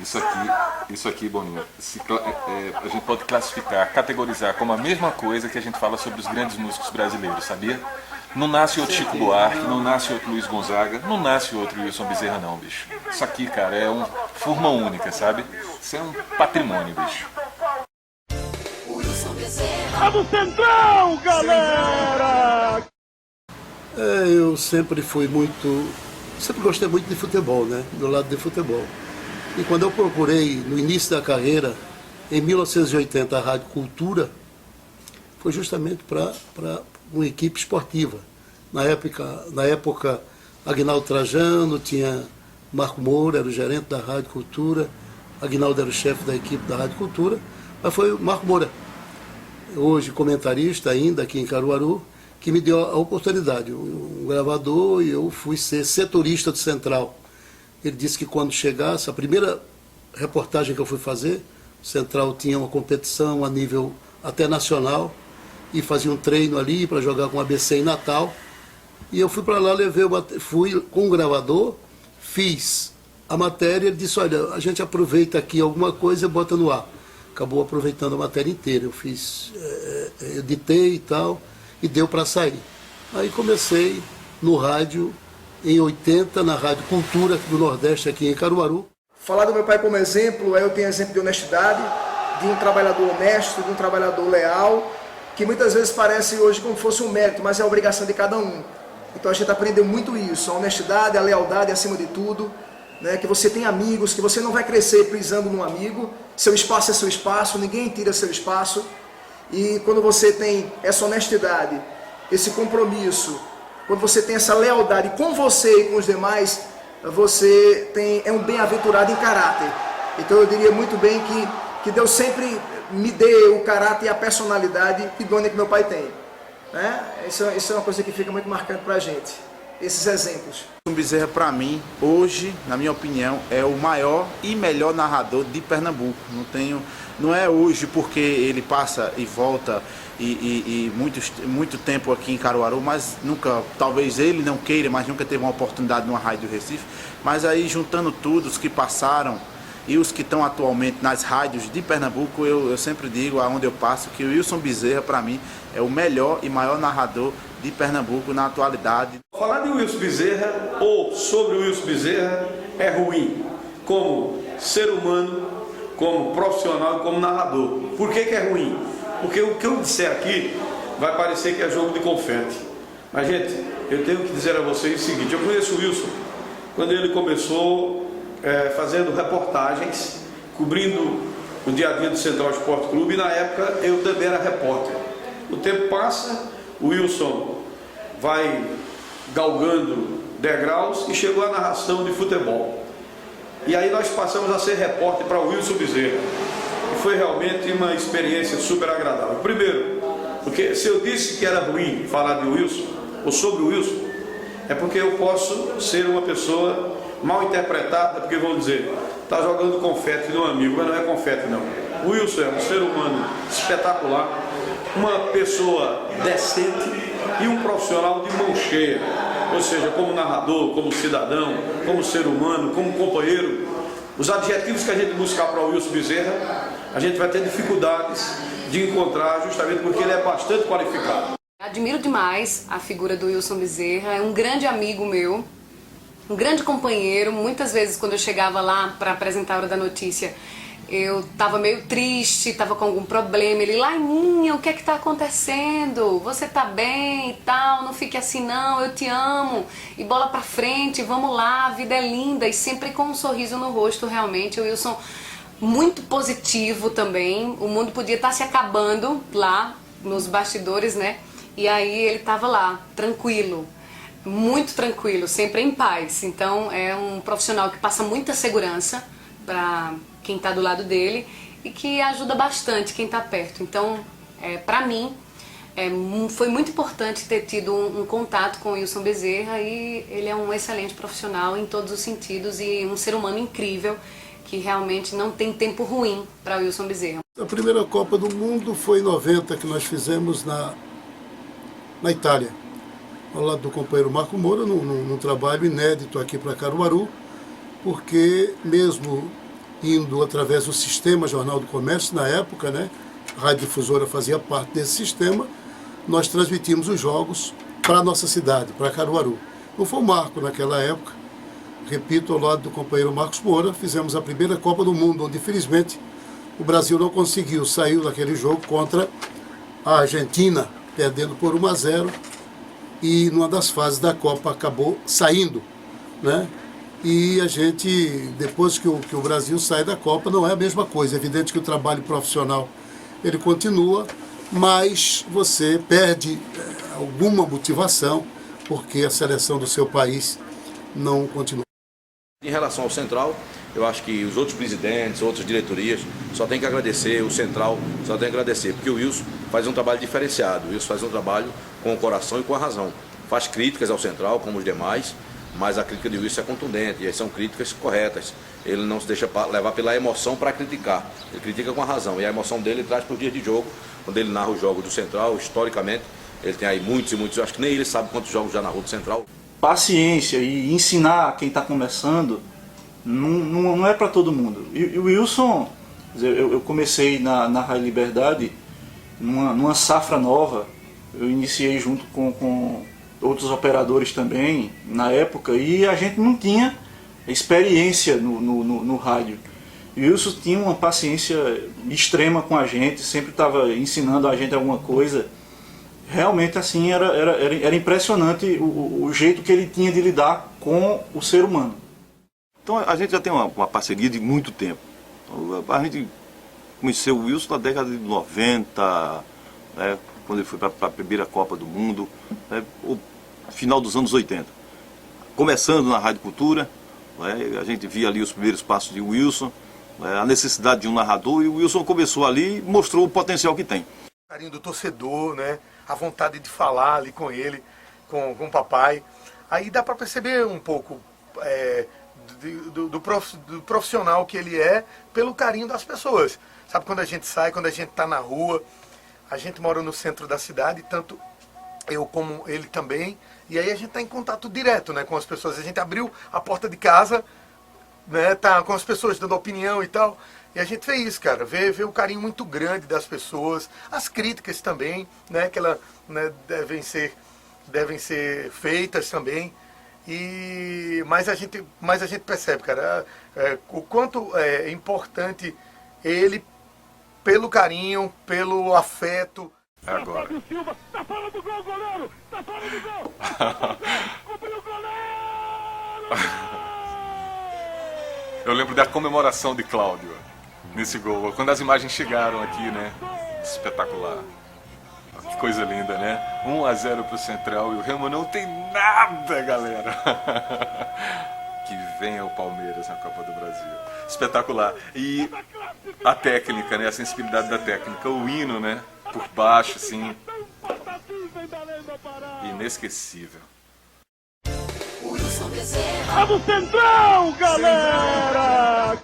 Isso aqui, Boninho, a gente pode classificar, categorizar como a mesma coisa que a gente fala sobre os grandes músicos brasileiros, sabia? Não nasce outro Chico Buarque, não nasce outro Luiz Gonzaga, não nasce outro Wilson Bezerra não, bicho. Isso aqui, cara, é uma forma única, sabe? Isso é um patrimônio, bicho. É do Centrão, galera! Eu sempre gostei muito de futebol, né? Do lado de futebol. E quando eu procurei, no início da carreira, em 1980, a Rádio Cultura, foi justamente para uma equipe esportiva. Na época, Aguinaldo Trajano, tinha Marco Moura, era o gerente da Rádio Cultura, Aguinaldo era o chefe da equipe da Rádio Cultura, mas foi o Marco Moura, hoje comentarista ainda aqui em Caruaru, que me deu a oportunidade, um gravador, e eu fui ser setorista do Central. Ele disse que quando chegasse, a primeira reportagem que eu fui fazer, o Central tinha uma competição a nível até nacional, e fazia um treino ali para jogar com o ABC em Natal. E eu fui para lá, fui com o gravador, fiz a matéria, ele disse, olha, a gente aproveita aqui alguma coisa e bota no ar. Acabou aproveitando a matéria inteira, eu fiz, editei e tal, e deu para sair. Aí comecei no rádio, em 80, na Rádio Cultura do Nordeste, aqui em Caruaru. Falar do meu pai como exemplo, eu tenho exemplo de honestidade, de um trabalhador honesto, de um trabalhador leal, que muitas vezes parece hoje como se fosse um mérito, mas é a obrigação de cada um. Então a gente aprendeu muito isso, a honestidade, a lealdade acima de tudo, né? Que você tem amigos, que você não vai crescer prisando num amigo, seu espaço é seu espaço, ninguém tira seu espaço. E quando você tem essa honestidade, esse compromisso, quando você tem essa lealdade com você e com os demais, você é um bem-aventurado em caráter. Então eu diria muito bem que Deus sempre me dê o caráter e a personalidade idônea que meu pai tem. Né? Isso é uma coisa que fica muito marcante pra gente, esses exemplos. Wilson Bezerra, para mim, hoje, na minha opinião, é o maior e melhor narrador de Pernambuco. Não é hoje porque ele passa e volta e muito tempo aqui em Caruaru, mas nunca, talvez ele não queira, mas nunca teve uma oportunidade numa rádio do Recife. Mas aí, juntando tudo, os que passaram e os que estão atualmente nas rádios de Pernambuco, eu sempre digo, aonde eu passo, que o Wilson Bezerra, para mim, é o melhor e maior narrador de Pernambuco na atualidade. Falar de Wilson Bezerra ou sobre o Wilson Bezerra é ruim, como ser humano, como profissional e como narrador. Por que é ruim? Porque o que eu disser aqui vai parecer que é jogo de confete. Mas, gente, eu tenho que dizer a vocês o seguinte, eu conheço o Wilson quando ele começou fazendo reportagens, cobrindo o dia a dia do Central Esporte Clube, e na época eu também era repórter. O tempo passa, o Wilson vai galgando degraus e chegou à narração de futebol. E aí nós passamos a ser repórter para o Wilson Bezerra. E foi realmente uma experiência super agradável. Primeiro, porque se eu disse que era ruim falar de Wilson, ou sobre o Wilson, é porque eu posso ser uma pessoa mal interpretada, porque vão dizer, está jogando confete no amigo, mas não é confete não. O Wilson é um ser humano espetacular, uma pessoa decente e um profissional de mão cheia, ou seja, como narrador, como cidadão, como ser humano, como companheiro. Os adjetivos que a gente buscar para o Wilson Bezerra, a gente vai ter dificuldades de encontrar, justamente porque ele é bastante qualificado. Admiro demais a figura do Wilson Bezerra, é um grande amigo meu, um grande companheiro. Muitas vezes quando eu chegava lá para apresentar a Hora da Notícia, eu estava meio triste, estava com algum problema. Ele, Laininha, o que é que está acontecendo? Você está bem e tal? Não fique assim não, eu te amo. E bola para frente, vamos lá, a vida é linda. E sempre com um sorriso no rosto, realmente. O Wilson, muito positivo também. O mundo podia estar se acabando lá nos bastidores, né? E aí ele estava lá, tranquilo, muito tranquilo, sempre em paz. Então é um profissional que passa muita segurança para quem está do lado dele e que ajuda bastante quem está perto. Então, para mim, foi muito importante ter tido um contato com o Wilson Bezerra, e ele é um excelente profissional em todos os sentidos e um ser humano incrível que realmente não tem tempo ruim para o Wilson Bezerra. A primeira Copa do Mundo foi em 90, que nós fizemos na Itália, ao lado do companheiro Marco Moura, num trabalho inédito aqui para Caruaru, porque mesmo indo através do sistema Jornal do Comércio, na época, né? A Rádio Difusora fazia parte desse sistema. Nós transmitimos os jogos para a nossa cidade, para Caruaru. Não foi um marco naquela época. Repito, ao lado do companheiro Marcos Moura, fizemos a primeira Copa do Mundo, onde, infelizmente, o Brasil não conseguiu, saiu daquele jogo contra a Argentina, perdendo por 1-0, e numa das fases da Copa acabou saindo, né? E a gente, depois que o Brasil sai da Copa, não é a mesma coisa. É evidente que o trabalho profissional ele continua, mas você perde alguma motivação, porque a seleção do seu país não continua. Em relação ao Central, eu acho que os outros presidentes, outras diretorias, só tem que agradecer, o Central só tem que agradecer, porque o Wilson faz um trabalho diferenciado, o Wilson faz um trabalho com o coração e com a razão. Faz críticas ao Central, como os demais, mas a crítica de Wilson é contundente, e são críticas corretas. Ele não se deixa levar pela emoção para criticar, ele critica com a razão, e a emoção dele ele traz para os dias de jogo, quando ele narra os jogos do Central, historicamente, ele tem aí muitos e muitos, eu acho que nem ele sabe quantos jogos já narrou do Central. Paciência e ensinar quem está começando não é para todo mundo. E o Wilson, eu comecei na Rádio Liberdade numa safra nova. Eu iniciei junto com outros operadores também na época, e a gente não tinha experiência no rádio. E o Wilson tinha uma paciência extrema com a gente, sempre estava ensinando a gente alguma coisa. Realmente assim era impressionante o jeito que ele tinha de lidar com o ser humano. Então a gente já tem uma parceria de muito tempo. A gente conheceu o Wilson na década de 90, né, quando ele foi para a primeira Copa do Mundo, né, o final dos anos 80. Começando na Rádio Cultura, né, a gente via ali os primeiros passos de Wilson, né, a necessidade de um narrador, e o Wilson começou ali e mostrou o potencial que tem. O carinho do torcedor, né, a vontade de falar ali com ele, com o papai. Aí dá para perceber um pouco do profissional que ele é pelo carinho das pessoas. Sabe, quando a gente sai, quando a gente está na rua, a gente mora no centro da cidade, tanto eu como ele também, e aí a gente está em contato direto, né, com as pessoas. A gente abriu a porta de casa, né, tá com as pessoas dando opinião e tal, e a gente vê isso, cara, vê o carinho muito grande das pessoas, as críticas também, né, que elas, né, devem ser feitas também. Mas a gente percebe, cara, o quanto é importante ele, pelo carinho, pelo afeto. Agora. Silva, tá fora do gol, goleiro! Tá fora do gol! Cobriu o goleiro! Eu lembro da comemoração de Cláudio nesse gol, quando as imagens chegaram aqui, né? Espetacular. Que coisa linda, né? 1-0 pro Central e o Remo não tem nada, galera. Que venha o Palmeiras na Copa do Brasil. Espetacular. E a técnica, né? A sensibilidade da técnica. O hino, né? Por baixo, assim. Inesquecível. É do Central, galera!